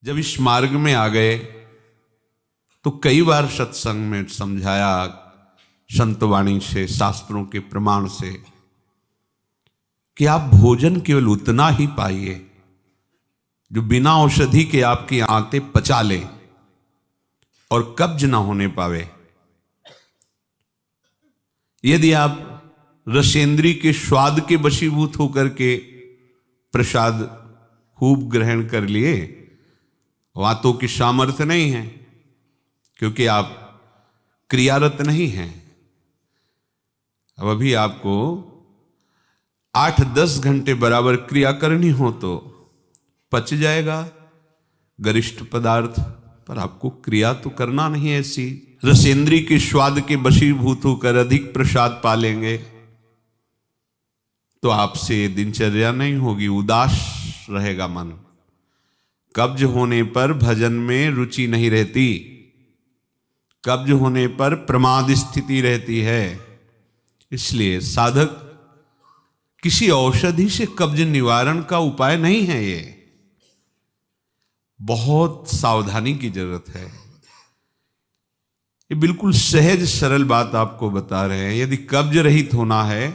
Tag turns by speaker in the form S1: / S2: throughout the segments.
S1: जब इस मार्ग में आ गए तो कई बार सत्संग में समझाया, संतवाणी से, शास्त्रों के प्रमाण से, कि आप भोजन केवल उतना ही पाइए जो बिना औषधि के आपकी आंतें पचा ले और कब्ज ना होने पावे। यदि आप रसेंद्री के स्वाद के वशीभूत होकर के प्रसाद खूब ग्रहण कर लिए, वातों की सामर्थ्य नहीं है, क्योंकि आप क्रियारत नहीं हैं। अब अभी आपको 8-10 घंटे बराबर क्रिया करनी हो तो पच जाएगा गरिष्ठ पदार्थ, पर आपको क्रिया तो करना नहीं है। ऐसी रसेंद्री के स्वाद के वशीभूत होकर अधिक प्रसाद पालेंगे तो आपसे दिनचर्या नहीं होगी, उदास रहेगा मन। कब्ज होने पर भजन में रुचि नहीं रहती, कब्ज होने पर प्रमाद स्थिति रहती है। इसलिए साधक किसी औषधि से कब्ज निवारण का उपाय नहीं है। ये बहुत सावधानी की जरूरत है। ये बिल्कुल सहज सरल बात आपको बता रहे हैं। यदि कब्ज रहित होना है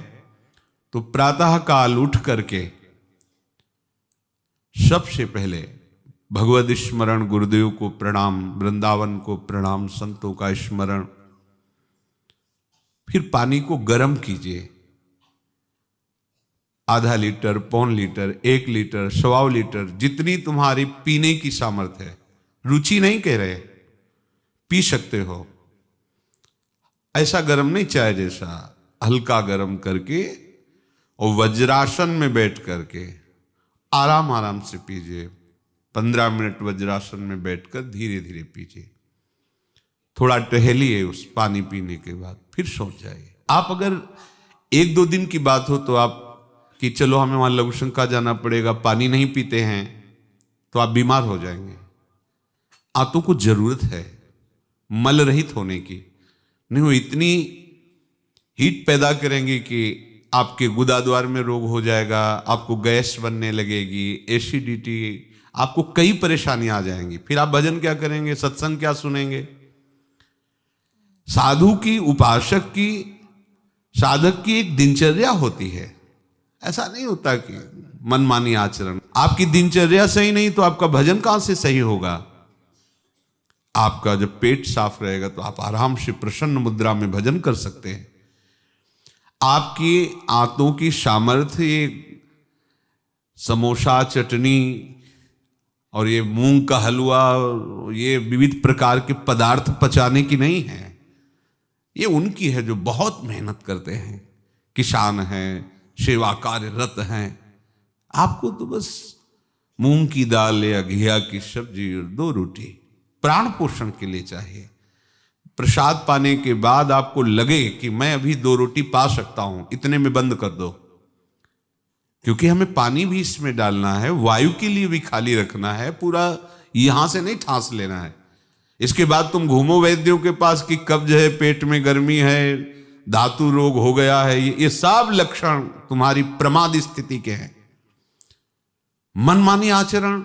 S1: तो प्रातः काल उठ करके सबसे पहले भगवद स्मरण, गुरुदेव को प्रणाम, वृंदावन को प्रणाम, संतों का स्मरण, फिर पानी को गर्म कीजिए। आधा लीटर, पौन लीटर, 1 लीटर, 1.25 लीटर, जितनी तुम्हारी पीने की सामर्थ्य है। रुचि नहीं कह रहे, पी सकते हो। ऐसा गर्म नहीं, चाय जैसा, हल्का गर्म करके और वज्रासन में बैठ करके आराम आराम से पीजिए। 15 मिनट वज्रासन में बैठकर धीरे धीरे पीजिए। थोड़ा टहलिए उस पानी पीने के बाद, फिर सो जाइए। आप अगर 1-2 दिन की बात हो तो आप कि चलो हमें वहां लघु शंका जाना पड़ेगा, पानी नहीं पीते हैं, तो आप बीमार हो जाएंगे। आंतों को जरूरत है मल रहित होने की। नहीं, वो इतनी हीट पैदा करेंगे कि आपके गुदाद्वार में रोग हो जाएगा, आपको गैस बनने लगेगी, एसिडिटी, आपको कई परेशानियां आ जाएंगी। फिर आप भजन क्या करेंगे, सत्संग क्या सुनेंगे? साधु की, उपासक की, साधक की एक दिनचर्या होती है। ऐसा नहीं होता कि मनमानी आचरण। आपकी दिनचर्या सही नहीं तो आपका भजन कहां से सही होगा? आपका जब पेट साफ रहेगा तो आप आराम से प्रसन्न मुद्रा में भजन कर सकते हैं। आपकी आंतों की सामर्थ्य समोसा, चटनी और ये मूंग का हलवा, ये विविध प्रकार के पदार्थ पचाने की नहीं है। ये उनकी है जो बहुत मेहनत करते हैं, किसान हैं, सेवा कार्यरत हैं। आपको तो बस मूंग की दाल या घिया की सब्जी और 2 रोटी प्राण पोषण के लिए चाहिए। प्रसाद पाने के बाद आपको लगे कि मैं अभी 2 रोटी पा सकता हूं, इतने में बंद कर दो, क्योंकि हमें पानी भी इसमें डालना है, वायु के लिए भी खाली रखना है, पूरा यहां से नहीं ठांस लेना है। इसके बाद तुम घूमो वैद्यों के पास कि कब्ज है, पेट में गर्मी है, धातु रोग हो गया है। ये सब लक्षण तुम्हारी प्रमाद स्थिति के हैं। मनमानी आचरण।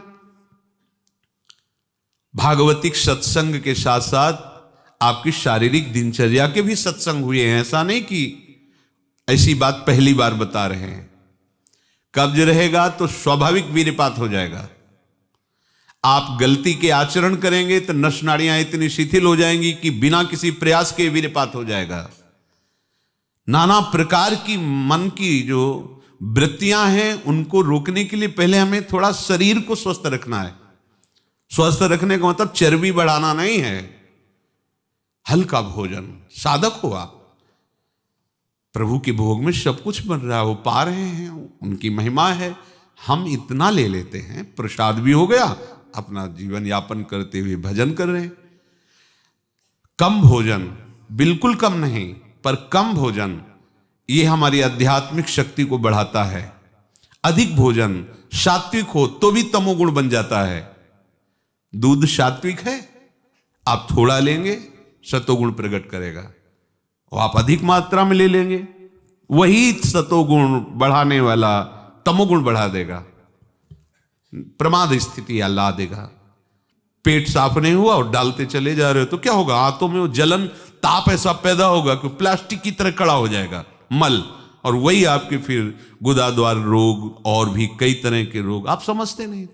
S1: भागवतिक सत्संग के साथ साथ आपकी शारीरिक दिनचर्या के भी सत्संग हुए हैं। ऐसा नहीं कि ऐसी बात पहली बार बता रहे हैं। कब्ज रहेगा तो स्वाभाविक वीर्यपात हो जाएगा। आप गलती के आचरण करेंगे तो नस नाड़ियां इतनी शिथिल हो जाएंगी कि बिना किसी प्रयास के वीर्यपात हो जाएगा। नाना प्रकार की मन की जो वृत्तियां हैं उनको रोकने के लिए पहले हमें थोड़ा शरीर को स्वस्थ रखना है। स्वस्थ रखने का मतलब चर्बी बढ़ाना नहीं है। हल्का भोजन, साधक हो आप, प्रभु के भोग में सब कुछ बन रहा है, वो पा रहे हैं, उनकी महिमा है। हम इतना ले लेते हैं, प्रसाद भी हो गया, अपना जीवन यापन करते हुए भजन कर रहे हैं। कम भोजन, बिल्कुल कम नहीं, पर कम भोजन ये हमारी आध्यात्मिक शक्ति को बढ़ाता है। अधिक भोजन सात्विक हो तो भी तमोगुण बन जाता है। दूध सात्विक है, आप थोड़ा लेंगे सतोगुण प्रकट करेगा, और आप अधिक मात्रा में ले लेंगे, वही सतोगुण बढ़ाने वाला तमोगुण बढ़ा देगा, प्रमाद स्थिति ला देगा। पेट साफ नहीं हुआ और डालते चले जा रहे हो तो क्या होगा? हाथों में वो जलन, ताप ऐसा पैदा होगा कि प्लास्टिक की तरह कड़ा हो जाएगा मल, और वही आपके फिर गुदाद्वार रोग और भी कई तरह के रोग। आप समझते नहीं।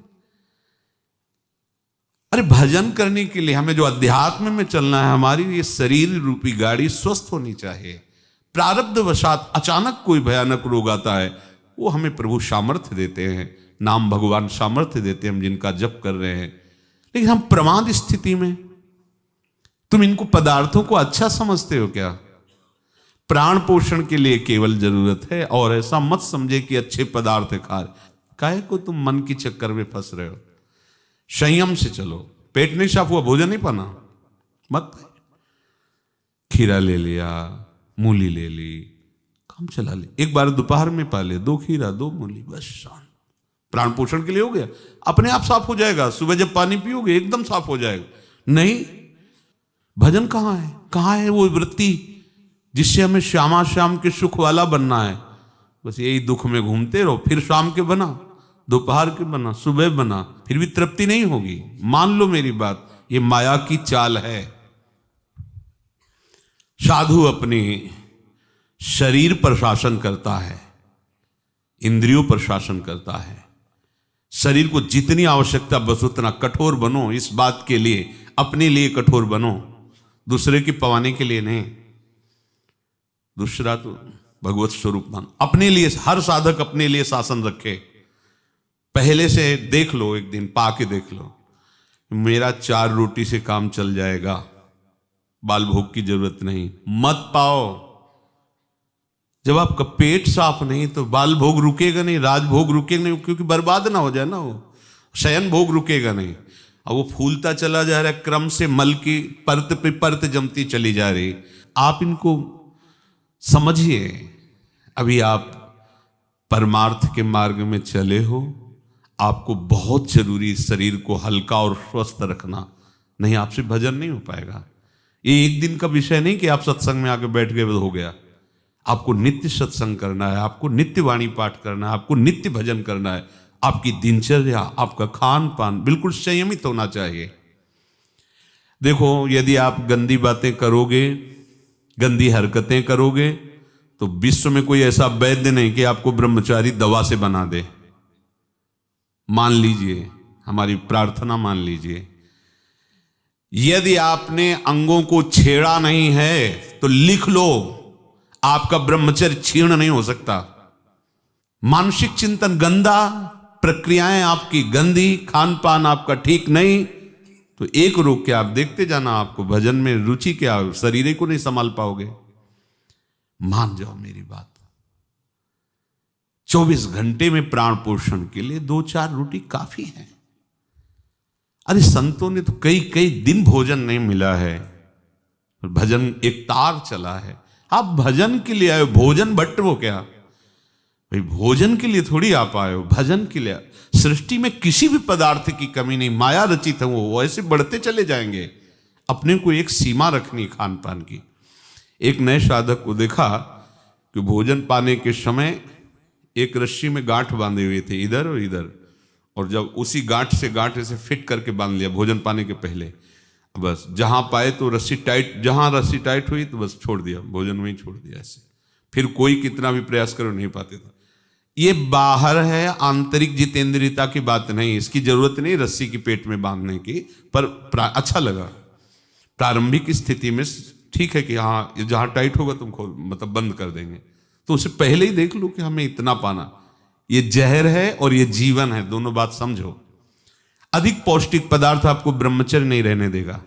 S1: अरे भजन करने के लिए हमें जो अध्यात्म में चलना है, हमारी ये शरीर रूपी गाड़ी स्वस्थ होनी चाहिए। प्रारब्धवशात अचानक कोई भयानक रोग आता है, वो हमें प्रभु सामर्थ्य देते हैं, नाम भगवान सामर्थ्य देते हैं, हम जिनका जप कर रहे हैं। लेकिन हम प्रमाद स्थिति में, तुम इनको पदार्थों को अच्छा समझते हो क्या? प्राण पोषण के लिए केवल जरूरत है, और ऐसा मत समझे कि अच्छे पदार्थ खा रहे। काहे को तुम मन की चक्कर में फंस रहे हो? संयम से चलो। पेट नहीं साफ हुआ, भोजन नहीं पाना मत। खीरा ले लिया, मूली ले ली, काम चला ले। एक बार दोपहर में पा ले 2 खीरा 2 मूली, बस शांत। प्राण पोषण के लिए हो गया, अपने आप साफ हो जाएगा। सुबह जब पानी पियोगे एकदम साफ हो जाएगा। नहीं, भजन कहाँ है? कहाँ है वो वृत्ति जिससे हमें श्यामा श्याम के सुख वाला बनना है? बस यही दुख में घूमते रहो। फिर शाम के बना, दोपहर के बना, सुबह बना, फिर भी तृप्ति नहीं होगी। मान लो मेरी बात, ये माया की चाल है। साधु अपने शरीर पर शासन करता है, इंद्रियों पर शासन करता है। शरीर को जितनी आवश्यकता बस उतना कठोर बनो। इस बात के लिए, अपने लिए कठोर बनो, दूसरे की पवाने के लिए नहीं। दूसरा तो भगवत स्वरूप मान। अपने लिए हर साधक अपने लिए शासन रखे। पहले से देख लो, एक दिन पा के देख लो, मेरा 4 रोटी से काम चल जाएगा, बाल भोग की जरूरत नहीं। मत पाओ। जब आपका पेट साफ नहीं तो बाल भोग रुकेगा नहीं, राजभोग रुकेगा नहीं, क्योंकि बर्बाद ना हो जाए ना वो। शयन भोग रुकेगा नहीं, और वो फूलता चला जा रहा है, क्रम से मल की परत पे परत जमती चली जा रही। आप इनको समझिए। अभी आप परमार्थ के मार्ग में चले हो, आपको बहुत जरूरी शरीर को हल्का और स्वस्थ रखना। नहीं, आपसे भजन नहीं हो पाएगा। ये एक दिन का विषय नहीं कि आप सत्संग में आके बैठ गए हो गया। आपको नित्य सत्संग करना है, आपको नित्य वाणी पाठ करना है, आपको नित्य भजन करना है। आपकी दिनचर्या, आपका खान पान बिल्कुल संयमित होना चाहिए। देखो, यदि आप गंदी बातें करोगे, गंदी हरकतें करोगे, तो विश्व में कोई ऐसा वैद्य नहीं कि आपको ब्रह्मचारी दवा से बना दे। मान लीजिए, हमारी प्रार्थना मान लीजिए। यदि आपने अंगों को छेड़ा नहीं है तो लिख लो, आपका ब्रह्मचर्य क्षीण नहीं हो सकता। मानसिक चिंतन गंदा, प्रक्रियाएं आपकी गंदी, खान पान आपका ठीक नहीं, तो एक रोक के आप देखते जाना, आपको भजन में रुचि क्या, शरीर को नहीं संभाल पाओगे। मान जाओ मेरी बात। 24 घंटे में प्राण पोषण के लिए 2-4 रोटी काफी है। अरे संतों ने तो कई कई दिन भोजन नहीं मिला है, भजन एक तार चला है। आप भजन के लिए आए, भोजन बट वो क्या भाई, भोजन के लिए थोड़ी आप आए हो, भजन के लिए। सृष्टि में किसी भी पदार्थ की कमी नहीं, माया रचित है, वो ऐसे बढ़ते चले जाएंगे। अपने को एक सीमा रखनी खान पान की। एक नए साधक को देखा कि भोजन पाने के समय एक रस्सी में गांठ बांधे हुए थे, इधर और इधर, और जब उसी गांठ से गांठ ऐसे फिट करके बांध लिया भोजन पाने के पहले। बस जहां पाए तो रस्सी टाइट, जहां रस्सी टाइट हुई तो बस छोड़ दिया, भोजन में ही छोड़ दिया ऐसे। फिर कोई कितना भी प्रयास करो नहीं पाते था। ये बाहर है, आंतरिक जितेंद्रियता की बात नहीं। इसकी जरूरत नहीं रस्सी की पेट में बांधने की, पर अच्छा लगा। प्रारंभिक स्थिति में ठीक है कि हाँ जहां टाइट होगा तुम खोल, मतलब बंद कर देंगे, तो उससे पहले ही देख लो कि हमें इतना पाना। ये जहर है और ये जीवन है, दोनों बात समझो। अधिक पौष्टिक पदार्थ आपको ब्रह्मचर्य नहीं रहने देगा।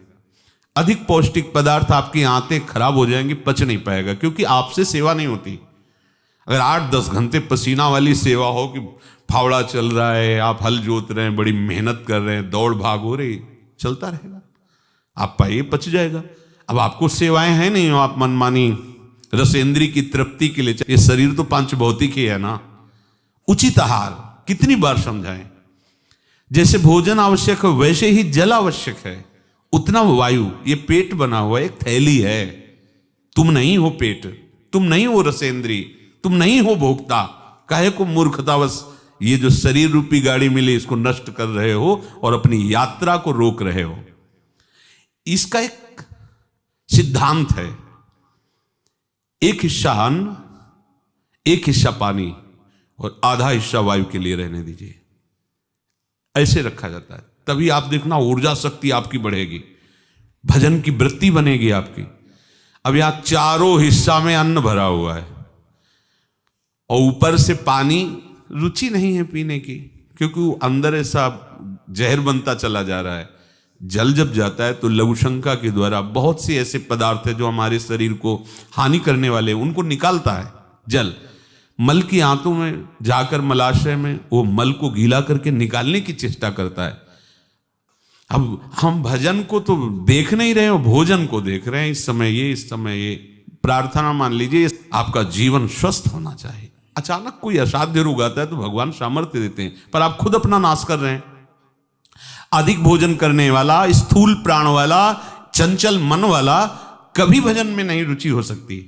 S1: अधिक पौष्टिक पदार्थ आपकी आंतें खराब हो जाएंगी, पच नहीं पाएगा, क्योंकि आपसे सेवा नहीं होती। अगर 8-10 घंटे पसीना वाली सेवा हो कि फावड़ा चल रहा है, आप हल जोत रहे हैं, बड़ी मेहनत कर रहे हैं, दौड़ भाग हो रही, चलता रहेगा, आप पाइए पच जाएगा। अब आपको सेवाएं हैं नहीं, आप मनमानी रसेंद्री की तृप्ति के लिए, ये शरीर तो पांच भौतिक ही है ना। उचित आहार कितनी बार समझाएं। जैसे भोजन आवश्यक है वैसे ही जल आवश्यक है, उतना वायु। ये पेट बना हुआ एक थैली है, तुम नहीं हो पेट, तुम नहीं हो रसेंद्री, तुम नहीं हो भोक्ता। काहे को मूर्खतावश ये जो शरीर रूपी गाड़ी मिली इसको नष्ट कर रहे हो और अपनी यात्रा को रोक रहे हो। इसका एक सिद्धांत है, एक हिस्सा अन्न, एक हिस्सा पानी और आधा हिस्सा वायु के लिए रहने दीजिए। ऐसे रखा जाता है, तभी आप देखना ऊर्जा शक्ति आपकी बढ़ेगी, भजन की वृत्ति बनेगी आपकी। अब यहां चारों हिस्सा में अन्न भरा हुआ है और ऊपर से पानी, रुचि नहीं है पीने की, क्योंकि वो अंदर ऐसा जहर बनता चला जा रहा है। जल जब जाता है तो लघु शंका के द्वारा बहुत से ऐसे पदार्थ है जो हमारे शरीर को हानि करने वाले, उनको निकालता है जल। मल की आंतों में जाकर मलाशय में वो मल को गीला करके निकालने की चेष्टा करता है। अब हम भजन को तो देख नहीं रहे हो, भोजन को देख रहे हैं। इस समय ये प्रार्थना मान लीजिए, आपका जीवन स्वस्थ होना चाहिए। अचानक कोई असाध्य रोग आता है तो भगवान सामर्थ्य देते हैं, पर आप खुद अपना नाश कर रहे हैं। अधिक भोजन करने वाला, स्थूल प्राण वाला, चंचल मन वाला कभी भजन में नहीं रुचि हो सकती।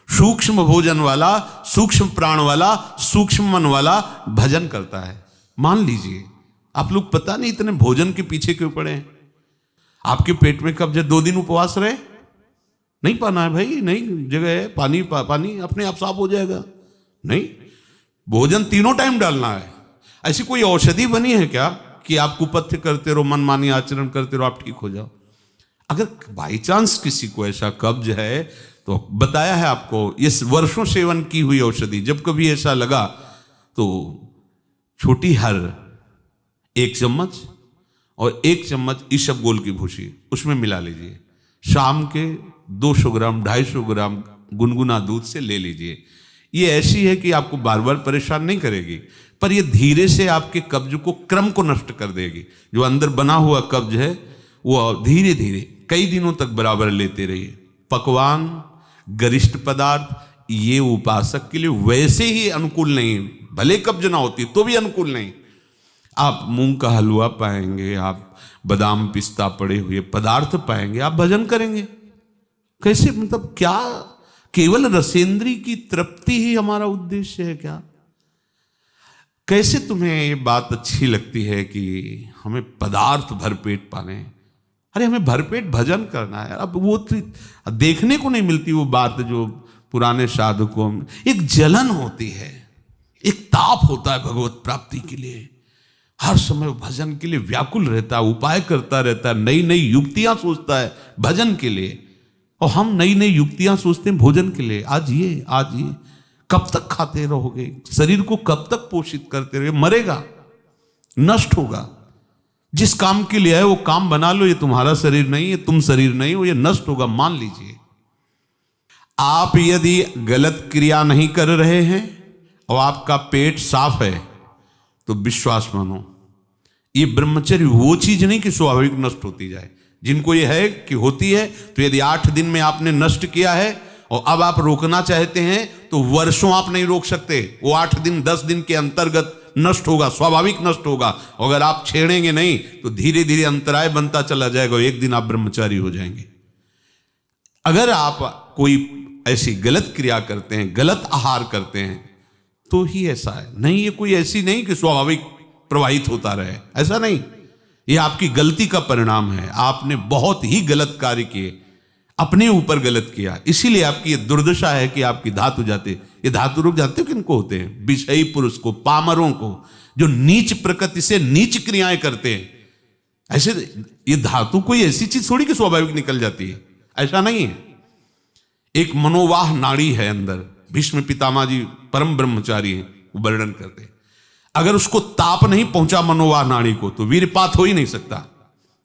S1: सूक्ष्म भोजन वाला, सूक्ष्म प्राण वाला, सूक्ष्म मन वाला भजन करता है। मान लीजिए आप लोग पता नहीं इतने भोजन के पीछे क्यों पड़े हैं। आपके पेट में कब्ज 2 दिन उपवास रहे, नहीं पाना है भाई, नहीं जगह है, पानी अपने आप साफ हो जाएगा। नहीं, भोजन 3 टाइम डालना है। ऐसी कोई औषधि बनी है क्या कि आप कुपथ्य करते रहो, मनमानी आचरण करते रहो, आप ठीक हो जाओ? अगर बाई चांस किसी को ऐसा कब्ज है तो बताया है आपको, इस वर्षों सेवन की हुई औषधि, जब कभी ऐसा लगा तो छोटी हर 1 चम्मच और 1 चम्मच इसबगोल की भूसी उसमें मिला लीजिए। शाम के 200 ग्राम 250 ग्राम गुनगुना दूध से ले लीजिए। ये ऐसी है कि आपको बार बार परेशान नहीं करेगी, पर ये धीरे से आपके कब्ज को, क्रम को नष्ट कर देगी। जो अंदर बना हुआ कब्ज है वो धीरे धीरे कई दिनों तक बराबर लेते रहिए। पकवान, गरिष्ठ पदार्थ ये उपासक के लिए वैसे ही अनुकूल नहीं, भले कब्ज ना होती तो भी अनुकूल नहीं। आप मूंग का हलवा पाएंगे, आप बादाम पिस्ता पड़े हुए पदार्थ पाएंगे, आप भजन करेंगे कैसे? मतलब क्या केवल रसेंद्री की तृप्ति ही हमारा उद्देश्य है क्या? कैसे तुम्हें ये बात अच्छी लगती है कि हमें पदार्थ भरपेट पाने? अरे हमें भरपेट भजन करना है। अब वो देखने को नहीं मिलती वो बात जो पुराने साधकों में एक जलन होती है, एक ताप होता है भगवत प्राप्ति के लिए। हर समय वो भजन के लिए व्याकुल रहता है, उपाय करता रहता है, नई नई युक्तियां सोचता है भजन के लिए। और हम नई नई युक्तियां सोचते हैं भोजन के लिए। आज ये कब तक खाते रहोगे? शरीर को कब तक पोषित करते रहोगे? मरेगा, नष्ट होगा। जिस काम के लिए है वो काम बना लो। ये तुम्हारा शरीर नहीं है, तुम शरीर नहीं हो, ये नष्ट होगा, मान लीजिए। आप यदि गलत क्रिया नहीं कर रहे हैं और आपका पेट साफ है तो विश्वास मानो, ये ब्रह्मचर्य वो चीज नहीं कि स्वाभाविक नष्ट होती जाए। जिनको ये है कि होती है, तो यदि 8 दिन में आपने नष्ट किया है और अब आप रोकना चाहते हैं तो वर्षों आप नहीं रोक सकते। वो 8 दिन 10 दिन के अंतर्गत नष्ट होगा, स्वाभाविक नष्ट होगा। अगर आप छेड़ेंगे नहीं तो धीरे धीरे अंतराय बनता चला जाएगा, एक दिन आप ब्रह्मचारी हो जाएंगे। अगर आप कोई ऐसी गलत क्रिया करते हैं, गलत आहार करते हैं, तो ही ऐसा है। नहीं, ये कोई ऐसी नहीं कि स्वाभाविक प्रवाहित होता रहे, ऐसा नहीं। ये आपकी गलती का परिणाम है। आपने बहुत ही गलत कार्य किए, अपने ऊपर गलत किया, इसीलिए आपकी ये दुर्दशा है कि आपकी धातु जाते। ये धातु रोग जानते हो किनको होते हैं? विषयी पुरुष को, पामरों को, जो नीच प्रकृति से नीच क्रियाएं करते हैं। ऐसे ये धातु कोई ऐसी चीज थोड़ी कि स्वाभाविक निकल जाती है, ऐसा नहीं है। एक मनोवाह नाड़ी है अंदर। भीष्म पितामह जी परम ब्रह्मचारी हैं, वो वर्णन करते हैं। अगर उसको ताप नहीं पहुंचा मनोवाह नाड़ी को तो वीरपात हो ही नहीं सकता।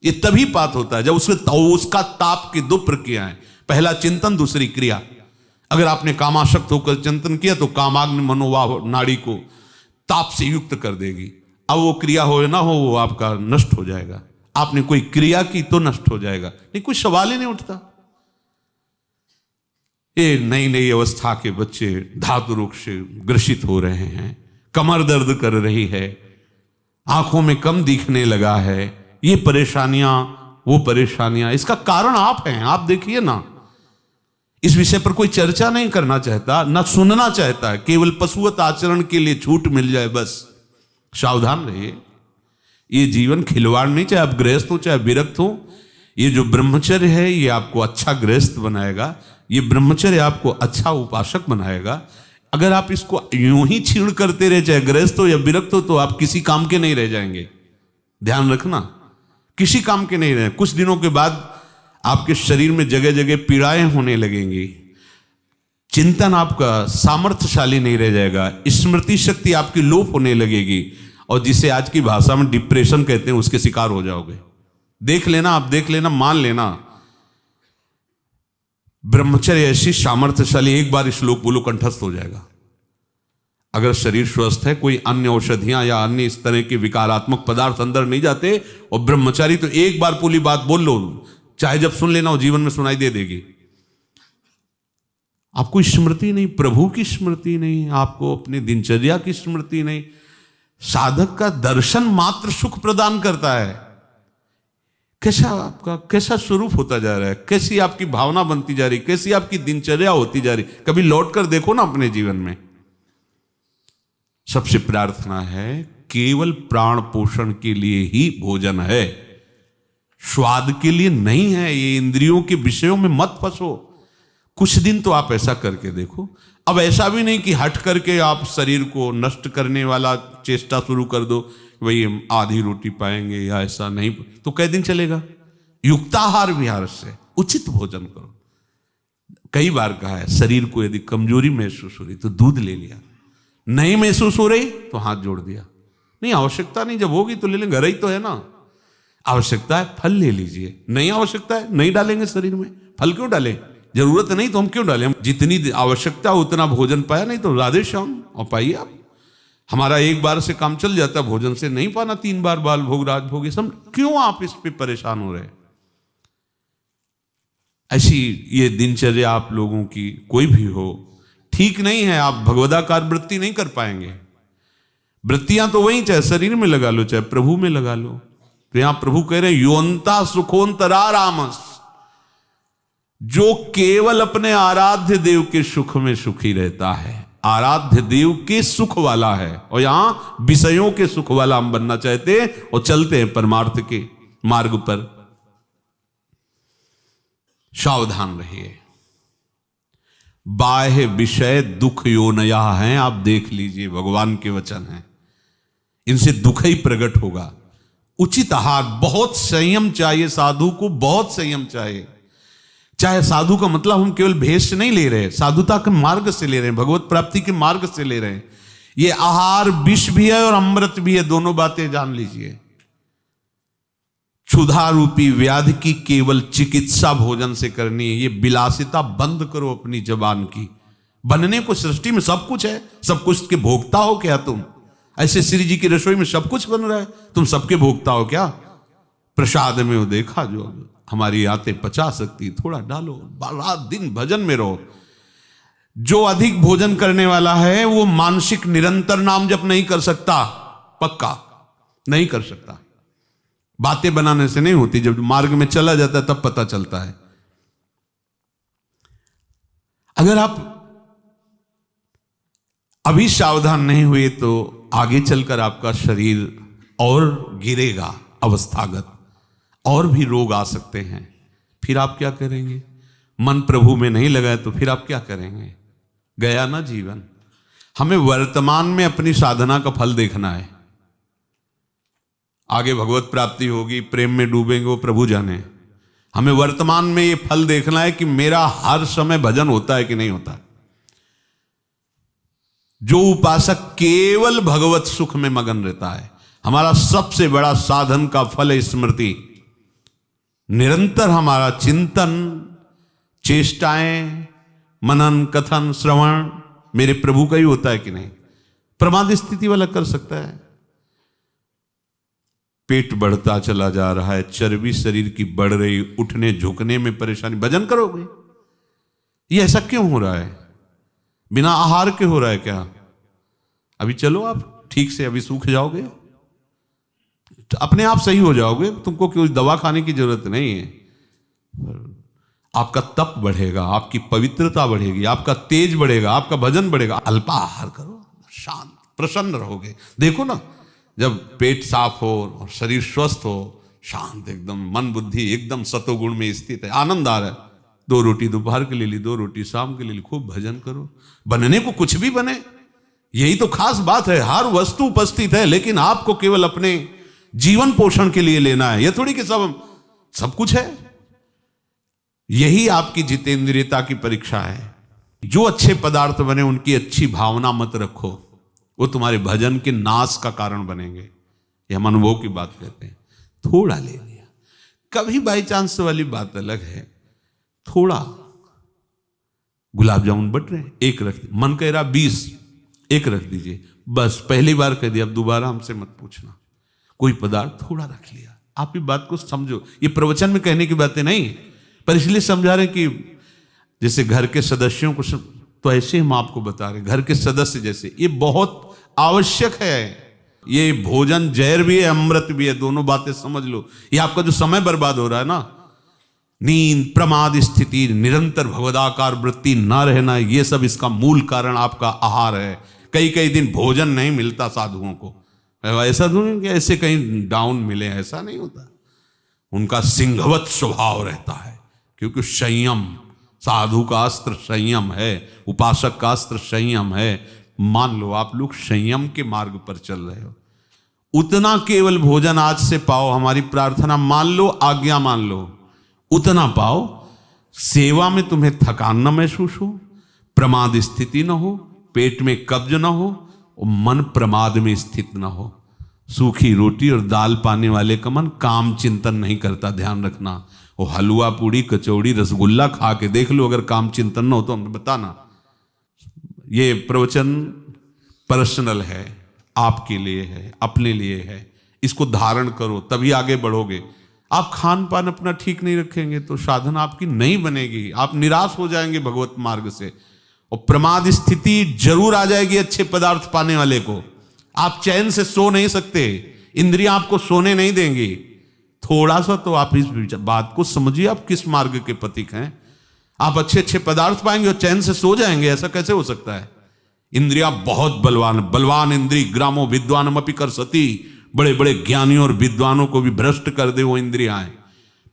S1: ये तभी पात होता है जब उसका ताप की 2 प्रक्रियाएं, पहला चिंतन, दूसरी क्रिया। अगर आपने कामाशक्त होकर चिंतन किया तो कामाग्नि मनोवाह नाड़ी को ताप से युक्त कर देगी। अब वो क्रिया हो ना हो वो आपका नष्ट हो जाएगा। आपने कोई क्रिया की तो नष्ट हो जाएगा, नहीं कोई सवाल ही नहीं उठता। ये नई नई अवस्था के बच्चे धातु रोग से ग्रसित हो रहे हैं, कमर दर्द कर रही है, आंखों में कम दिखने लगा है, ये परेशानियां वो परेशानियां। इसका कारण आप हैं। आप देखिए ना, इस विषय पर कोई चर्चा नहीं करना चाहता, ना सुनना चाहता है। केवल पशुवत आचरण के लिए छूट मिल जाए बस, सावधान रहिए। ये जीवन खिलवाड़ नहीं, चाहे आप गृहस्थ हो चाहे विरक्त हो। ये जो ब्रह्मचर्य है ये आपको अच्छा गृहस्थ बनाएगा, ये ब्रह्मचर्य आपको अच्छा उपासक बनाएगा। अगर आप इसको यूं ही छीण करते रहे, चाहे गृहस्थ हो या विरक्त हो, तो आप किसी काम के नहीं रह जाएंगे। ध्यान रखना, किसी काम के नहीं रहे। कुछ दिनों के बाद आपके शरीर में जगह जगह पीड़ाएं होने लगेंगी, चिंतन आपका सामर्थ्यशाली नहीं रह जाएगा, स्मृति शक्ति आपकी लोप होने लगेगी, और जिसे आज की भाषा में डिप्रेशन कहते हैं उसके शिकार हो जाओगे। देख लेना, आप देख लेना, मान लेना। ब्रह्मचर्य ऐसी सामर्थ्यशाली, एक बार श्लोक बोलो कंठस्थ हो जाएगा। अगर शरीर स्वस्थ है, कोई अन्य औषधियां या अन्य इस तरह के विकारात्मक पदार्थ अंदर नहीं जाते, और ब्रह्मचारी तो एक बार पूरी बात बोल लो, चाहे जब सुन लेना हो जीवन में सुनाई दे देगी। आपको स्मृति नहीं, प्रभु की स्मृति नहीं, आपको अपनी दिनचर्या की स्मृति नहीं। साधक का दर्शन मात्र सुख प्रदान करता है। कैसा स्वरूप होता जा रहा है, कैसी आपकी भावना बनती जा रही, कैसी आपकी दिनचर्या होती जा रही, कभी लौट कर देखो ना अपने जीवन में। सबसे प्रार्थना है, केवल प्राण पोषण के लिए ही भोजन है, स्वाद के लिए नहीं है। ये इंद्रियों के विषयों में मत फंसो। कुछ दिन तो आप ऐसा करके देखो। अब ऐसा भी नहीं कि हट करके आप शरीर को नष्ट करने वाला चेष्टा शुरू कर दो, वही आधी रोटी पाएंगे या ऐसा नहीं, तो कई दिन चलेगा। युक्ताहार विहार से उचित भोजन करो। कई बार कहा है, शरीर को यदि कमजोरी महसूस हो रही तो दूध ले लिया, नहीं महसूस हो रही तो हाथ जोड़ दिया। नहीं आवश्यकता नहीं, जब होगी तो ले लेंगे, घर ही तो है ना। आवश्यकता है फल ले लीजिए, नहीं आवश्यकता है नहीं डालेंगे शरीर में। फल क्यों डालें, जरूरत नहीं तो हम क्यों डालें। जितनी आवश्यकता उतना भोजन पाया, नहीं तो राधे श्याम और पाइए आप। हमारा एक बार से काम चल जाता, भोजन से नहीं पाना 3 बार बाल भोग राज भोग, सब क्यों आप इस पे परेशान हो रहे। ऐसी ये दिनचर्या आप लोगों की कोई भी हो ठीक नहीं है। आप भगवदाकार वृत्ति नहीं कर पाएंगे। वृत्तियां तो वही, चाहे शरीर में लगा लो चाहे प्रभु में लगा लो। तो यहां प्रभु कह रहे हैं, योन्ता सुखोन्तरा रामस, जो केवल अपने आराध्य देव के सुख में सुखी रहता है, आराध्य देव के सुख वाला है। और यहां विषयों के सुख वाला हम बनना चाहते हैं और चलते हैं परमार्थ के मार्ग पर। सावधान रहिए, बाह्य विषय दुख योनया हैं। आप देख लीजिए, भगवान के वचन हैं, इनसे दुख ही प्रकट होगा। उचित आहार, बहुत संयम चाहिए साधु को, बहुत संयम चाहिए। चाहे साधु का मतलब हम केवल भेष नहीं ले रहे, साधुता के मार्ग से ले रहे हैं, भगवत प्राप्ति के मार्ग से ले रहे हैं। ये आहार विष भी है और अमृत भी है, दोनों बातें जान लीजिए। क्षुधा रूपी व्याधि की केवल चिकित्सा भोजन से करनी है। ये विलासिता बंद करो अपनी जबान की। बनने को सृष्टि में सब कुछ है, सब कुछ के भोक्ता हो क्या तुम? ऐसे श्री जी की रसोई में सब कुछ बन रहा है, तुम सबके भोक्ता हो क्या? प्रसाद में वो देखा जो हमारी आते पचा सकती, थोड़ा डालो, रात दिन भजन में रहो। जो अधिक भोजन करने वाला है वो मानसिक निरंतर नाम जप नहीं कर सकता, पक्का नहीं कर सकता। बातें बनाने से नहीं होती, जब मार्ग में चला जाता है तब पता चलता है। अगर आप अभी सावधान नहीं हुए तो आगे चलकर आपका शरीर और गिरेगा अवस्थागत, और भी रोग आ सकते हैं। फिर आप क्या करेंगे? मन प्रभु में नहीं लगाए तो फिर आप क्या करेंगे? गया ना जीवन। हमें वर्तमान में अपनी साधना का फल देखना है। आगे भगवत प्राप्ति होगी, प्रेम में डूबेंगे, वो प्रभु जाने। हमें वर्तमान में ये फल देखना है कि मेरा हर समय भजन होता है कि नहीं होता। जो उपासक केवल भगवत सुख में मगन रहता है, हमारा सबसे बड़ा साधन का फल है स्मृति। निरंतर हमारा चिंतन, चेष्टाएं, मनन, कथन, श्रवण मेरे प्रभु का ही होता है कि नहीं। प्रमाद स्थिति वाला कर सकता है। पेट बढ़ता चला जा रहा है, चर्बी शरीर की बढ़ रही, उठने झुकने में परेशानी, भजन करोगे? ये ऐसा क्यों हो रहा है? बिना आहार के हो रहा है क्या? अभी चलो आप ठीक से, अभी सूख जाओगे, तो अपने आप सही हो जाओगे, तुमको कोई दवा खाने की जरूरत नहीं है। आपका तप बढ़ेगा, आपकी पवित्रता बढ़ेगी, आपका तेज बढ़ेगा, आपका भजन बढ़ेगा। अल्पाहार करो, शांत प्रसन्न रहोगे। देखो ना, जब पेट साफ हो और शरीर स्वस्थ हो, शांत एकदम, मन बुद्धि एकदम सतोगुण में स्थित है, आनंद आ रहा है, 2 रोटी दोपहर के ले ली, 2 रोटी शाम के ले ली, खूब भजन करो। बनने को कुछ भी बने, यही तो खास बात है। हर वस्तु उपस्थित है, लेकिन आपको केवल अपने जीवन पोषण के लिए लेना है। यह थोड़ी कि सब कुछ है। यही आपकी जितेंद्रियता की परीक्षा है। जो अच्छे पदार्थ बने उनकी अच्छी भावना मत रखो, वो तुम्हारे भजन के नाश का कारण बनेंगे। ये हम अनुभव की बात कहते हैं। थोड़ा ले लिया, कभी बाई चांस वाली बात अलग है। थोड़ा गुलाब जामुन बट रहे, 1 रख, मन कह रहा 20, 1 रख दीजिए, बस। पहली बार कह दिया, अब दोबारा हमसे मत पूछना। कोई पदार्थ थोड़ा रख लिया। आप ये बात को समझो, ये प्रवचन में कहने की बातें नहीं, पर इसलिए समझा रहे कि जैसे घर के सदस्यों को तो ऐसे हम आपको बता रहे, घर के सदस्य जैसे, ये बहुत आवश्यक है। ये भोजन जहर भी है, अमृत भी है, दोनों बातें समझ लो। ये आपका जो समय बर्बाद हो रहा है ना, नींद, प्रमाद स्थिति, निरंतर भगवदाकार वृत्ति न रहना, ये सब इसका मूल कारण आपका आहार है। कई दिन भोजन नहीं मिलता साधुओं को, ऐसा नहीं कि ऐसे कहीं डाउन मिले, ऐसा नहीं होता। उनका सिंहवत स्वभाव रहता है, क्योंकि संयम, साधु का अस्त्र संयम है, उपासक का अस्त्र संयम है। मान लो आप लोग संयम के मार्ग पर चल रहे हो, उतना केवल भोजन आज से पाओ। हमारी प्रार्थना मान लो, आज्ञा मान लो, उतना पाओ। सेवा में तुम्हें थकान न महसूस हो, प्रमाद स्थिति न हो, पेट में कब्ज न हो और मन प्रमाद में स्थित न हो। सूखी रोटी और दाल पाने वाले का मन काम चिंतन नहीं करता, ध्यान रखना। वो हलवा, पूड़ी, कचौड़ी, रसगुल्ला खा के देख लो, अगर काम चिंतन न हो तो हमें बताना। ये प्रवचन पर्सनल है, आपके लिए है, अपने लिए है। इसको धारण करो, तभी आगे बढ़ोगे। आप खान पान अपना ठीक नहीं रखेंगे तो साधना आपकी नहीं बनेगी, आप निराश हो जाएंगे भगवत मार्ग से। और प्रमाद स्थिति जरूर आ जाएगी अच्छे पदार्थ पाने वाले को। आप चैन से सो नहीं सकते, इंद्रियां आपको सोने नहीं देंगी। थोड़ा सा तो आप इस बात को समझिए, आप किस मार्ग के पथिक हैं। आप अच्छे पदार्थ पाएंगे और चैन से सो जाएंगे, ऐसा कैसे हो सकता है? इंद्रियां बहुत बलवान इंद्री ग्रामो विद्वानमपि कर सती। बड़े बड़े ज्ञानियों और विद्वानों को भी भ्रष्ट कर दे वो इंद्रियां हैं,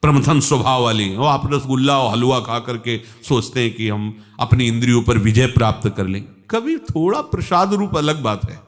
S1: प्रमथन स्वभाव वाली। वो आप रसगुल्ला और हलवा खा करके सोचते हैं कि हम अपनी इंद्रियों पर विजय प्राप्त कर लें। कभी थोड़ा प्रसाद रूप अलग बात है।